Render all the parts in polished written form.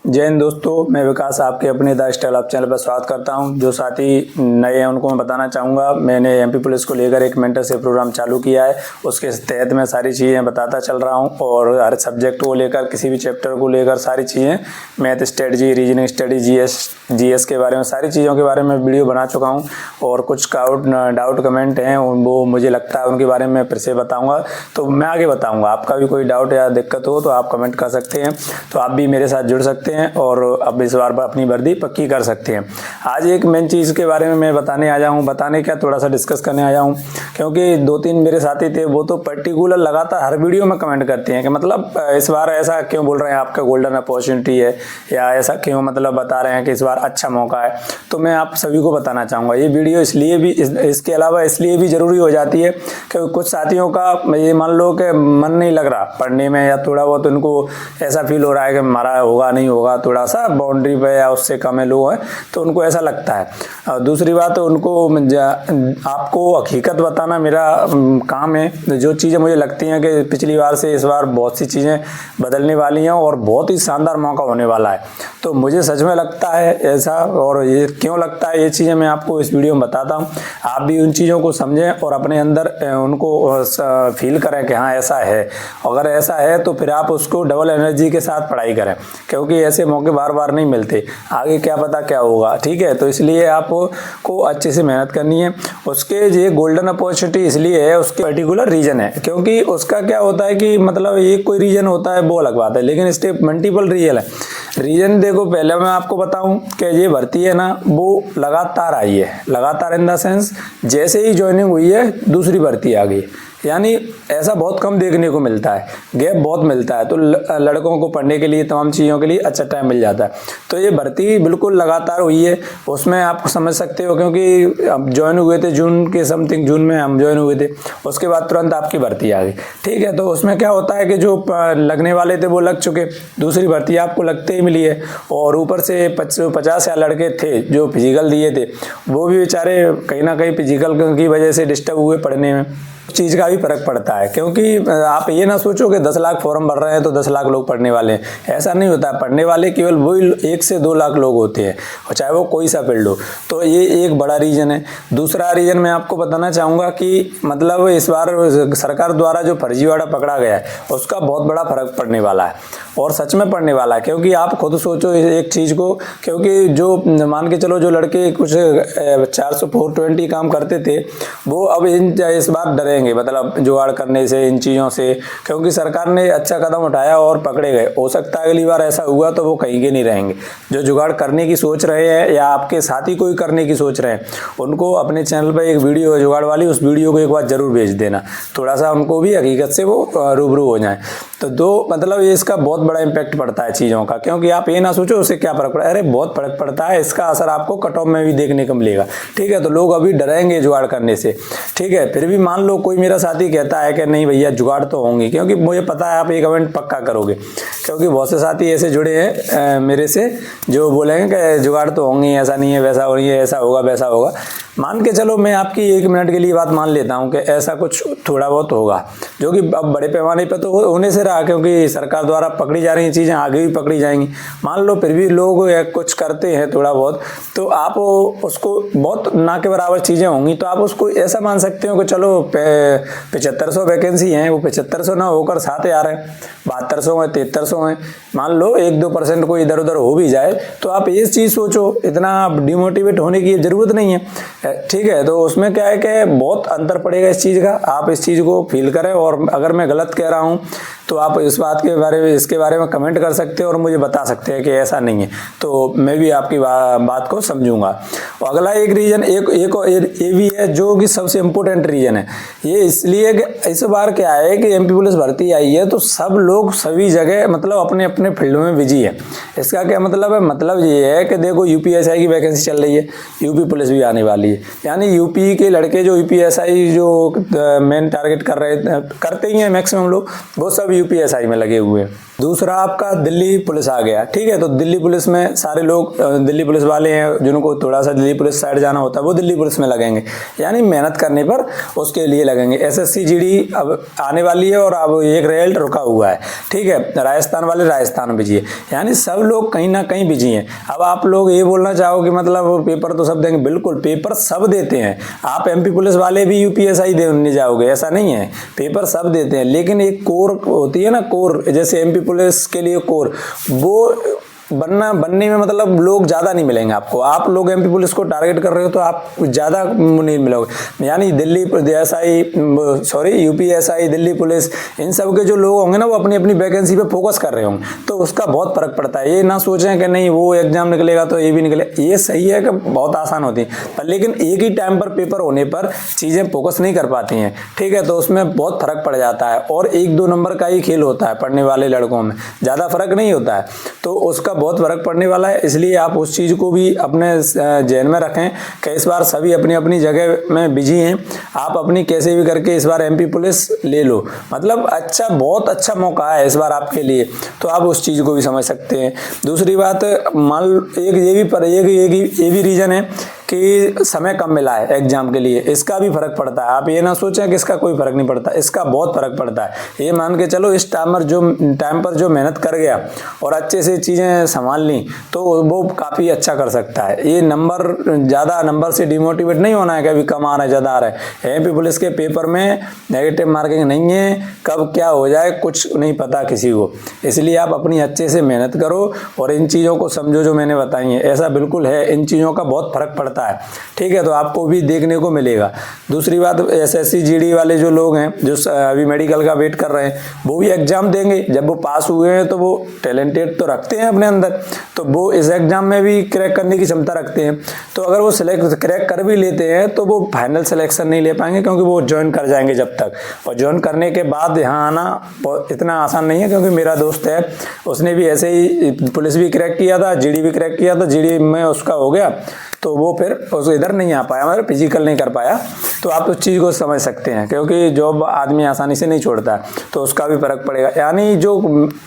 जय हिंद दोस्तों, मैं विकास आपके अपने द स्टाइल ऑफ चैनल पर स्वागत करता हूं। जो साथी नए हैं उनको मैं बताना चाहूँगा, मैंने एमपी पुलिस को लेकर एक मेंटरशिप प्रोग्राम चालू किया है। उसके तहत मैं सारी चीज़ें बताता चल रहा हूं और हर सब्जेक्ट को लेकर, किसी भी चैप्टर को लेकर सारी चीज़ें, math strategy, reasoning study, GS के बारे में, सारी चीज़ों के बारे में वीडियो बना चुका हूँ। और कुछ डाउट कमेंट हैं वो मुझे लगता है उनके बारे में फिर से बताऊँगा, तो मैं आगे बताऊँगा। आपका भी कोई डाउट या दिक्कत हो तो आप कमेंट कर सकते हैं, तो आप भी मेरे साथ जुड़ सकते हैं और अब इस बार अपनी वर्दी पक्की कर सकते हैं। आज एक मेन चीज़ के बारे में मैं बताने क्या थोड़ा सा डिस्कस करने आया हूँ, क्योंकि 2-3 मेरे साथी थे, वो तो पर्टिकुलर लगातार हर वीडियो में कमेंट करते हैं कि मतलब इस बार ऐसा क्यों बोल रहे हैं, आपका गोल्डन अपॉर्चुनिटी है, या ऐसा क्यों मतलब बता रहे हैं कि इस बार अच्छा मौका है। तो मैं आप सभी को बताना चाहूँगा, ये वीडियो इसलिए भी इसके अलावा इसलिए भी ज़रूरी हो जाती है कि कुछ साथियों का ये मान लो कि मन नहीं लग रहा पढ़ने में, या थोड़ा बहुत उनको ऐसा फील हो रहा है कि हमारा होगा नहीं होगा, थोड़ा सा बाउंड्री पे या उससे कम है, लो है, तो उनको ऐसा लगता है। और दूसरी बात, उनको आपको हकीकत बताना मेरा काम है। जो चीज़ें मुझे लगती हैं कि पिछली बार से इस बार बहुत सी चीज़ें बदलने वाली हैं और बहुत ही शानदार मौका होने वाला है, तो मुझे सच में लगता है ऐसा। और ये क्यों लगता है, ये चीज़ें मैं आपको इस वीडियो में बताता हूँ। आप भी उन चीज़ों को समझें और अपने अंदर उनको फील करें कि हाँ ऐसा है। अगर ऐसा है तो फिर आप उसको डबल एनर्जी के साथ पढ़ाई करें, क्योंकि ऐसे मौके बार बार नहीं मिलते, आगे क्या पता क्या होगा। ठीक है, तो इसलिए आपको अच्छे से मेहनत करनी है। उसके ये गोल्डन अपॉर्चुनिटी इसलिए है, उसके पर्टिकुलर रीजन है, क्योंकि उसका क्या होता है कि मतलब एक कोई रीजन होता है वो अलग बात है, लेकिन इसके मल्टीपल रीजन देखो। पहले मैं आपको बताऊं कि ये भर्ती है ना, वो लगातार आई है, लगातार इन द सेंस जैसे ही ज्वाइनिंग हुई है दूसरी भर्ती आ गई, यानी ऐसा बहुत कम देखने को मिलता है, गैप बहुत मिलता है। तो लड़कों को पढ़ने के लिए, तमाम चीज़ों के लिए अच्छा टाइम मिल जाता है। तो ये भर्ती बिल्कुल लगातार हुई है, उसमें आप समझ सकते हो, क्योंकि अब ज्वाइन हुए थे जून के समथिंग, जून में हम ज्वाइन हुए थे, उसके बाद तुरंत आपकी भर्ती आ गई। ठीक है, तो उसमें क्या होता है कि जो लगने वाले थे वो लग चुके, दूसरी भर्ती आपको लगते ही मिली है। और ऊपर से 50 या लड़के थे जो फिजिकल दिए थे, वो भी बेचारे कहीं ना कहीं फिजिकल की वजह से डिस्टर्ब हुए पढ़ने में। चीज़ का भी फर्क पड़ता है, क्योंकि आप ये ना सोचो कि 10 लाख फॉर्म भर रहे हैं तो 10 लाख लोग पढ़ने वाले हैं, ऐसा नहीं होता। पढ़ने वाले केवल वही 1 से 2 लाख लोग होते हैं, और चाहे वो कोई सा फील्ड हो। तो ये एक बड़ा रीजन है। दूसरा रीजन मैं आपको बताना चाहूँगा कि मतलब इस बार सरकार द्वारा जो फर्जीवाड़ा पकड़ा गया है उसका बहुत बड़ा फर्क पड़ने वाला है, और सच में पड़ने वाला है। क्योंकि आप खुद सोचो एक चीज़ को, क्योंकि जो मान के चलो जो लड़के कुछ 420 काम करते थे, वो अब इस बार डरेंगे, मतलब जुगाड़ करने से, इन चीज़ों से, क्योंकि सरकार ने अच्छा कदम उठाया और पकड़े गए। हो सकता है अगली बार ऐसा हुआ तो वो कहीं के नहीं रहेंगे। जो जुगाड़ करने की सोच रहे हैं या आपके साथी कोई करने की सोच रहे हैं, उनको अपने चैनल पर एक वीडियो है जुगाड़ वाली, उस वीडियो को एक बार जरूर भेज देना, थोड़ा सा उनको भी हकीकत से वो रूबरू हो जाए। तो दो मतलब ये इसका बहुत बड़ा इम्पैक्ट पड़ता है चीज़ों का, क्योंकि आप ये ना सोचो उससे क्या फर्क पड़ा, अरे बहुत फर्क पड़ता है। इसका असर आपको कट ऑफ में भी देखने को मिलेगा। ठीक है, तो लोग अभी डरेंगे जुगाड़ करने से। ठीक है, फिर भी मान लो कोई मेरा साथी कहता है कि नहीं भैया जुगाड़ तो होंगी, क्योंकि मुझे पता है आप ये कमेंट पक्का करोगे, क्योंकि बहुत से साथी ऐसे जुड़े हैं मेरे से जो बोलेंगे कि जुगाड़ तो होंगी, ऐसा नहीं है, वैसा हो रही है, ऐसा होगा वैसा होगा। मान के चलो, मैं आपकी 1 मिनट के लिए बात मान लेता हूं कि ऐसा कुछ थोड़ा बहुत होगा, जो कि अब बड़े पैमाने पर तो होने से रहा, क्योंकि सरकार द्वारा पकड़ी जा रही चीज़ें आगे भी पकड़ी जाएंगी। मान लो फिर भी लोग कुछ करते हैं थोड़ा बहुत, तो आप उसको बहुत ना के बराबर चीज़ें होंगी, तो आप उसको ऐसा मान सकते हो कि चलो 7500 वैकेंसी हैं, वो 7500 ना होकर 7000 हैं, 7200 हैं, 7300 हैं। मान लो 1-2% कोई इधर उधर हो भी जाए, तो आप ये चीज़ सोचो, इतना डिमोटिवेट होने की जरूरत नहीं है। ठीक है, तो उसमें क्या है कि बहुत अंतर पड़ेगा इस चीज़ का, आप इस चीज़ को फील करें। और अगर मैं गलत कह रहा हूँ तो आप इस बात के बारे में, इसके बारे में कमेंट कर सकते हैं और मुझे बता सकते हैं कि ऐसा नहीं है, तो मैं भी आपकी बात को समझूंगा। और अगला एक रीजन एक ये भी है जो कि सबसे इम्पोर्टेंट रीजन है। ये इसलिए कि इस बार क्या है कि एमपी पुलिस भर्ती आई है, तो सब लोग सभी जगह मतलब अपने अपने फील्ड में बिजी है। इसका क्या मतलब है? मतलब ये है कि देखो यूपीएसआई की वैकेंसी चल रही है, यूपी पुलिस भी आने वाली है, चाहिए। यानी यूपी के लड़के जो यूपीएसआई जो मेन टारगेट करते ही हैं मैक्सिमम लोग, वो सब यूपीएसआई में लगे हुए हैं। दूसरा आपका दिल्ली पुलिस आ गया, ठीक है। तो दिल्ली पुलिस में सारे लोग दिल्ली पुलिस वाले हैं, जिनको थोड़ा सा दिल्ली पुलिस साइड जाना होता है वो दिल्ली पुलिस में लगेंगे, यानी मेहनत करने पर उसके लिए लगेंगे। एसएससी जीडी अब आने वाली है और अब एक रिजल्ट रुका हुआ है, ठीक है। राजस्थान वाले राजस्थान बिजी है, यानी सब लोग कहीं ना कहीं बिजी हैं। अब आप लोग ये बोलना चाहो कि मतलब पेपर तो सब देंगे, बिल्कुल पेपर सब देते हैं। आप एमपी पुलिस वाले भी यूपीएसआई देने जाओगे ऐसा नहीं है, पेपर सब देते हैं, लेकिन एक कोर होती है ना, कोर, जैसे एमपी पुलिस के लिए कोर, वो बनने में मतलब लोग ज़्यादा नहीं मिलेंगे आपको। आप लोग एमपी पुलिस को टारगेट कर रहे हो तो आप ज़्यादा नहीं मिलोगे। यानी यूपीएसआई, दिल्ली पुलिस, इन सब के जो लोग होंगे ना वो अपनी अपनी वैकेंसी पे फोकस कर रहे होंगे, तो उसका बहुत फर्क पड़ता है। ये ना सोचें कि नहीं वो एग्जाम निकलेगा तो ये भी निकलेगा, ये सही है कि बहुत आसान होती है, लेकिन एक ही टाइम पर पेपर होने पर चीज़ें फोकस नहीं कर पाती हैं, ठीक है। तो उसमें बहुत फर्क पड़ जाता है और 1-2 नंबर का ही खेल होता है पढ़ने वाले लड़कों में, ज़्यादा फर्क नहीं होता है, तो उसका बहुत फर्क पड़ने वाला है। इसलिए आप उस चीज़ को भी अपने ज़हन में रखें कि इस बार सभी अपनी अपनी जगह में बिजी हैं। आप अपनी कैसे भी करके इस बार एमपी पुलिस ले लो, मतलब अच्छा, बहुत अच्छा मौका है इस बार आपके लिए, तो आप उस चीज़ को भी समझ सकते हैं। दूसरी बात, मान लो एक ये भी रीज़न है कि समय कम मिला है एग्जाम के लिए, इसका भी फर्क पड़ता है। आप ये ना सोचें कि इसका कोई फर्क नहीं पड़ता, इसका बहुत फर्क पड़ता है। ये मान के चलो इस टाइम पर जो मेहनत कर गया और अच्छे से चीज़ें संभाल ली तो वो काफ़ी अच्छा कर सकता है। ये ज़्यादा नंबर से डिमोटिवेट नहीं होना है कि अभी कम आ रहा है ज़्यादा आ रहा है। एमपी पुलिस के पेपर में नेगेटिव मार्किंग नहीं है, कब क्या हो जाए कुछ नहीं पता किसी को, इसलिए आप अपनी अच्छे से मेहनत करो और इन चीज़ों को समझो जो मैंने बताई हैं। ऐसा बिल्कुल है, इन चीज़ों का बहुत फर्क पड़ता है, ठीक है, तो आपको भी देखने को मिलेगा। दूसरी बात, एसएससी जीडी वाले जो लोग हैं जो अभी मेडिकल का वेट कर रहे हैं वो भी एग्जाम देंगे। जब वो पास हुए हैं तो वो टैलेंटेड तो रखते हैं अपने अंदर, तो वो इस एग्जाम में भी क्रैक करने की क्षमता रखते हैं। तो अगर वो क्रैक कर भी लेते हैं तो वो फाइनल सिलेक्शन नहीं ले पाएंगे, क्योंकि वो ज्वाइन कर जाएंगे जब तक, और ज्वाइन करने के बाद यहाँ आना इतना आसान नहीं है। क्योंकि मेरा दोस्त है, उसने भी ऐसे ही पुलिस भी क्रैक किया था, जीडी भी क्रैक किया था, जीडी में उसका हो गया तो वो फिर उसको इधर नहीं आ पाया, मतलब फिजिकल नहीं कर पाया। तो आप उस चीज़ को समझ सकते हैं, क्योंकि जॉब आदमी आसानी से नहीं छोड़ता है, तो उसका भी फर्क पड़ेगा। यानी जो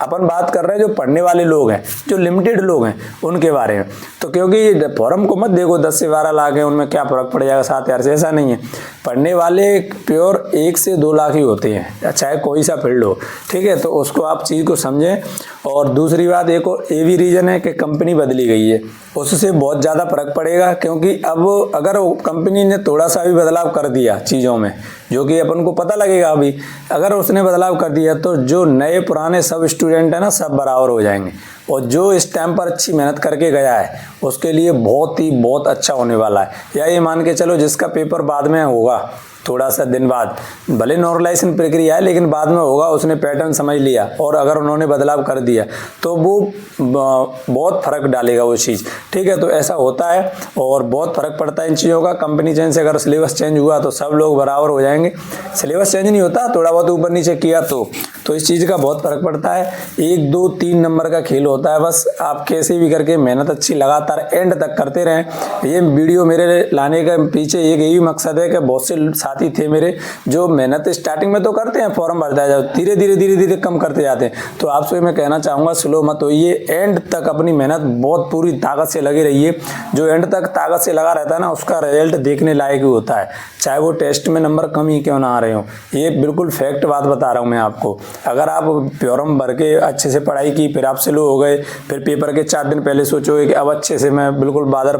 अपन बात कर रहे हैं जो पढ़ने वाले लोग हैं, जो लिमिटेड लोग हैं उनके बारे में, तो क्योंकि फॉर्म को मत देखो 10 से 12 लाख है उनमें क्या फ़र्क पड़ जाएगा 7,000 से, ऐसा नहीं है। पढ़ने वाले प्योर 1 से 2 लाख ही होते हैं, चाहे कोई सा फील्ड हो, ठीक है। तो उसको आप चीज़ को समझें। और दूसरी बात, एक और ये भी रीज़न है कि कंपनी बदली गई है, उससे बहुत ज़्यादा फर्क पड़ेगा। क्योंकि अब अगर कंपनी ने थोड़ा सा भी बदलाव कर दिया चीज़ों में, जो कि अपन को पता लगेगा अभी, अगर उसने बदलाव कर दिया तो जो नए पुराने सब स्टूडेंट हैं ना, सब बराबर हो जाएंगे। और जो इस टाइम पर अच्छी मेहनत करके गया है उसके लिए बहुत अच्छा होने वाला है। या ये मान के चलो जिसका पेपर बाद में होगा, थोड़ा सा दिन बाद, भले नॉर्मलाइजेशन प्रक्रिया है लेकिन बाद में होगा, उसने पैटर्न समझ लिया और अगर उन्होंने बदलाव कर दिया तो वो बहुत फर्क डालेगा वो चीज़, ठीक है। तो ऐसा होता है और बहुत फर्क पड़ता है इन चीज़ों का। कंपनी चेंज से अगर सिलेबस चेंज हुआ तो सब लोग बराबर हो जाएंगे, सिलेबस चेंज नहीं होता, थोड़ा बहुत ऊपर नीचे किया तो इस चीज़ का बहुत फर्क पड़ता है। 1, 2, 3 नंबर का खेल होता है, बस आप कैसे भी करके मेहनत अच्छी लगातार एंड तक करते रहें। ये वीडियो मेरे लाने के पीछे एक यही मकसद है कि बहुत से साथी थे मेरे जो मेहनत स्टार्टिंग में तो करते हैं, फॉर्म भरता है, धीरे धीरे कम करते जाते हैं। तो आपसे मैं कहना चाहूँगा स्लो मत होइए, एंड तक अपनी मेहनत बहुत पूरी ताकत से लगी रहिए। जो एंड तक ताकत से लगा रहता है ना, उसका रिजल्ट देखने लायक ही होता है, चाहे वो टेस्ट में नंबर कम ही क्यों ना आ रहे हो। ये बिल्कुल फैक्ट बात बता रहा हूँ मैं आपको। अगर आप फॉर्म भर के अच्छे से पढ़ाई की, फिर आप स्लो हो गए, फिर पेपर के 4 दिन पहले सोचोगे कि अब अच्छे से मैं बिल्कुल बादल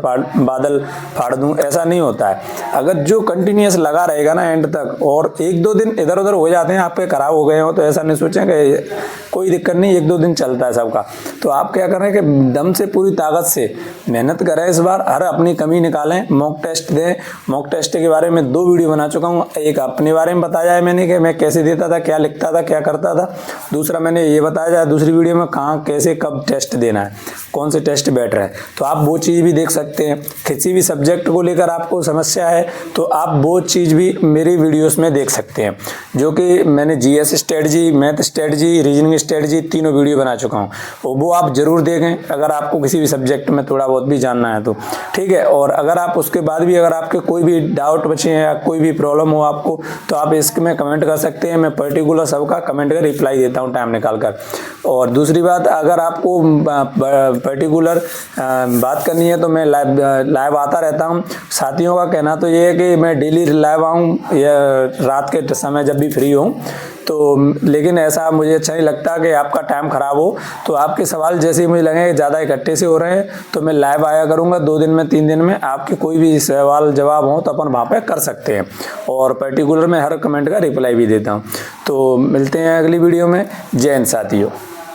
फाड़ दूँ, ऐसा नहीं होता है। अगर जो कंटिन्यूस लगा रहेगा ना एंड तक, और 1-2 दिन इधर उधर हो जाते हैं आपके खराब हो गए हो तो ऐसा नहीं सोचें कि कोई दिक्कत नहीं, 1-2 दिन चलता है सबका। तो आप क्या करें कि दम से पूरी ताकत से मेहनत करें, इस बार हर अपनी कमी निकालें, मॉक टेस्ट दें। मॉक टेस्ट के बारे में 2 वीडियो बना चुका हूँ, एक अपने बारे में बताया है मैंने कि मैं कैसे देता था, क्या लिखता था, क्या करता था। दूसरा मैंने ये बताया जाए दूसरी वीडियो में कहाँ कैसे कब टेस्ट देना है, कौन से टेस्ट बैठ रहे हैं, तो आप वो चीज़ भी देख सकते हैं। किसी भी सब्जेक्ट को लेकर आपको समस्या है तो आप वो चीज़ भी मेरी वीडियोस में देख सकते हैं, जो कि मैंने GS strategy, math strategy, reasoning strategy तीनों वीडियो बना चुका हूँ। वो आप ज़रूर देखें अगर आपको किसी भी सब्जेक्ट में थोड़ा बहुत भी जानना है तो, ठीक है। और अगर आप उसके बाद भी अगर आपके कोई भी डाउट बचे हैं या कोई भी प्रॉब्लम हो आपको, तो आप इसमें कमेंट कर सकते हैं। मैं पर्टिकुलर सबका कमेंट का रिप्लाई देता हूँ टाइम निकाल कर। और दूसरी बात, अगर आपको पर्टिकुलर बात करनी है तो मैं लाइव आता रहता हूँ। साथियों का कहना तो ये है कि मैं डेली लाइव आऊँ या रात के समय जब भी फ्री हूँ तो, लेकिन ऐसा मुझे अच्छा नहीं लगता कि आपका टाइम ख़राब हो। तो आपके सवाल जैसे ही मुझे लगे ज़्यादा इकट्ठे से हो रहे हैं तो मैं लाइव आया करूँगा 2 दिन में 3 दिन में। आपके कोई भी सवाल जवाब हो तो अपन वहाँ पे कर सकते हैं, और पर्टिकुलर मैं हर कमेंट का रिप्लाई भी देता हूँ। तो मिलते हैं अगली वीडियो में। जय हिंद साथियों।